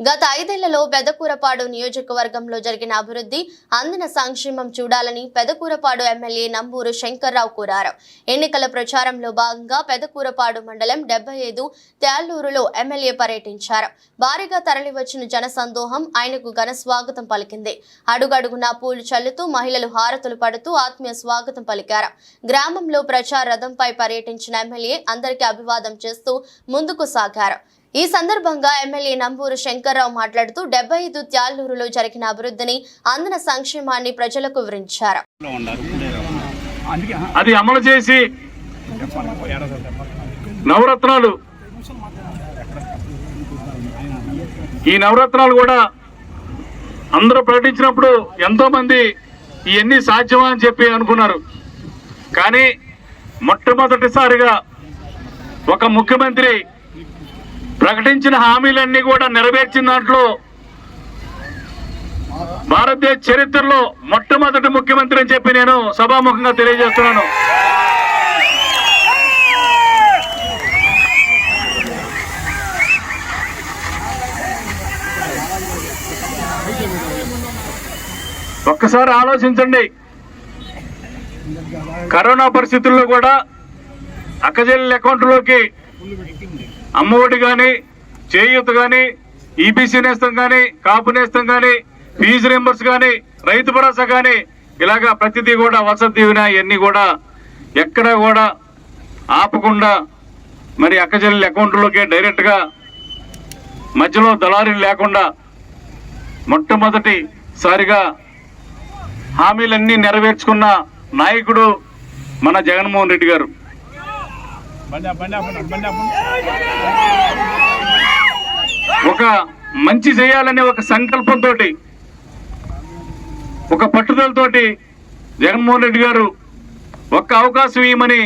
గత 5 ఏళ్లలో పెదకూరపాడు నియోజకవర్గంలో జరిగిన అభివృద్ధి, అందిన సంక్షేమం చూడాలని పెదకూరపాడు ఎమ్మెల్యే నంబూరు శంకర్రావు కోరారు. ఎన్నికల ప్రచారంలో భాగంగా పెదకూరపాడు మండలం 75 త్యాళ్లూరులో ఎమ్మెల్యే పర్యటించారు. భారీగా తరలివచ్చిన జనసందోహం ఆయనకు ఘన స్వాగతం పలికింది. అడుగడుగునా పూలు చల్లుతూ మహిళలు హారతులు పడుతూ ఆత్మీయ స్వాగతం పలికారు. గ్రామంలో ప్రచార రథంపై పర్యటించిన ఎమ్మెల్యే అందరికీ అభివాదం చేస్తూ ముందుకు సాగారు. ఈ సందర్భంగా ఎమ్మెల్యే నంబూరు శంకర్రావు మాట్లాడుతూ 75 త్యాళ్లూరులో జరిగిన అభివృద్ధిని, అందిన సంక్షేమాన్ని ప్రజలకు వివరించారు. అది అమలు చేసి నవరత్నాలు, ఈ నవరత్నాలు కూడా అందరూ ప్రకటించినప్పుడు ఎంతో మంది ఇవన్నీ సాధ్యమా అని చెప్పి అనుకున్నారు. కానీ మొట్టమొదటిసారిగా ఒక ముఖ్యమంత్రి ప్రకటించిన హామీలన్నీ కూడా నెరవేర్చిన దాంట్లో భారతదేశ చరిత్రలో మొట్టమొదటి ముఖ్యమంత్రి అని చెప్పి నేను సభాముఖంగా తెలియజేస్తున్నాను. ఒక్కసారి ఆలోచించండి, కరోనా పరిస్థితుల్లో కూడా అక్కజెల్లెల అకౌంట్లోకి అమ్మఒడి కానీ, చేయూత కానీ, ఈబీసీ నేస్తం కానీ, కాపు నేస్తం కానీ, ఫీజు రింబర్స్ కానీ, రైతు భరోసా కానీ, ఇలాగా ప్రతిదీ కూడా వసతి దీవెన ఇవన్నీ కూడా ఎక్కడ కూడా ఆపకుండా మరి అక్కజెల్లెల అకౌంట్లోకి డైరెక్ట్గా మధ్యలో దళారీలు లేకుండా మొట్టమొదటిసారిగా హామీలన్నీ నెరవేర్చుకున్న నాయకుడు మన జగన్మోహన్ రెడ్డి గారు. ఒక మంచి చేయాలనే ఒక సంకల్పంతో, ఒక పట్టుదలతోటి జగన్మోహన్ రెడ్డి గారు ఒక్క అవకాశం ఇవ్వమని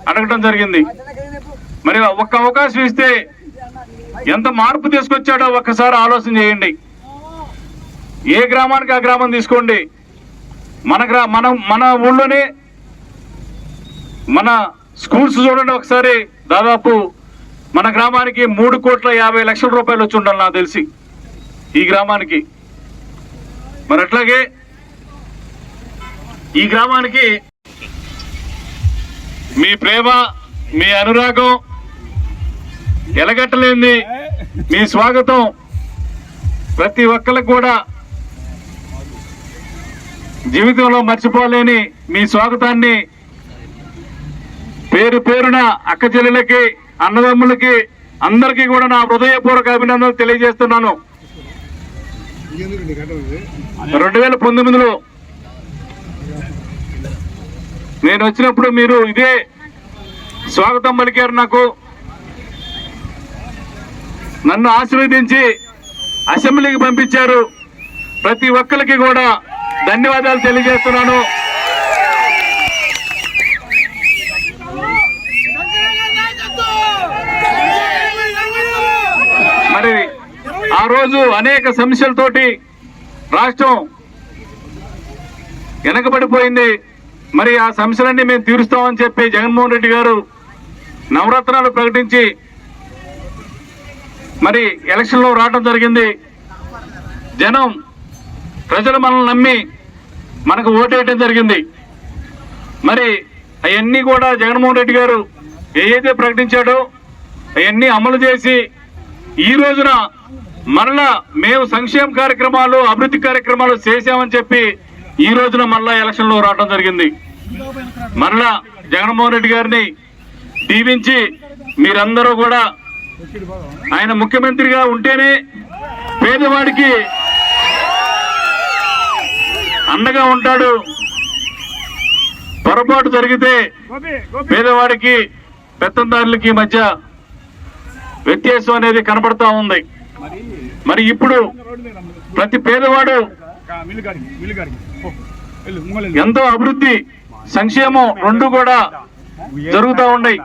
అడగడం జరిగింది. మరి ఒక్క అవకాశం ఇస్తే ఎంత మార్పు తీసుకొచ్చాడో ఒక్కసారి ఆలోచన చేయండి. ఏ గ్రామానికి ఆ గ్రామం తీసుకోండి, మన ఊళ్ళోనే మన స్కూల్స్ చూడండి ఒకసారి. దాదాపు మన గ్రామానికి 3,50,00,000 రూపాయలు వచ్చి ఉండాలి నాకు తెలిసి ఈ గ్రామానికి. మరి అట్లాగే ఈ గ్రామానికి మీ ప్రేమ, మీ అనురాగం ఎలగట్టలేంది. మీ స్వాగతం ప్రతి ఒక్కరికి కూడా జీవితంలో మర్చిపోలేని మీ స్వాగతాన్ని పేరు పేరున అక్క చెల్లెలకి, అన్నదమ్ములకి అందరికీ కూడా నా హృదయపూర్వక అభినందనలు తెలియజేస్తున్నాను. 2019లో నేను వచ్చినప్పుడు మీరు ఇదే స్వాగతం పలికారు. నాకు నన్ను ఆశీర్వదించి అసెంబ్లీకి పంపించారు. ప్రతి ఒక్కరికి కూడా ధన్యవాదాలు తెలియజేస్తున్నాను. మరి ఆ రోజు అనేక సమస్యలతోటి రాష్ట్రం వెనకబడిపోయింది. మరి ఆ సమస్యలన్నీ మేము తీరుస్తామని చెప్పి జగన్మోహన్ రెడ్డి గారు నవరత్నాలు ప్రకటించి మరి ఎలక్షన్లో రావడం జరిగింది. ప్రజలు మనల్ని నమ్మి మనకు ఓటేయడం జరిగింది. మరి అవన్నీ కూడా జగన్మోహన్ రెడ్డి గారు ఏదైతే ప్రకటించాడో అవన్నీ అమలు చేసి ఈ రోజున మరలా మేము సంక్షేమ కార్యక్రమాలు, అభివృద్ధి కార్యక్రమాలు చేశామని చెప్పి ఈ రోజున మరలా ఎలక్షన్లో రావడం జరిగింది. మరలా జగన్మోహన్ రెడ్డి గారిని దీవించి మీరందరూ కూడా ఆయన ముఖ్యమంత్రిగా ఉంటేనే పేదవాడికి అండగా ఉంటాడు. పొరపాటు జరిగితే పేదవాడికి, పెత్తందారులకి మధ్య వ్యత్యాసం అనేది కనపడతా ఉంది. మరి ఇప్పుడు ప్రతి పేదవాడు ఎంతో అభివృద్ధి, సంక్షేమం రెండు కూడా జరుగుతూ ఉన్నాయి.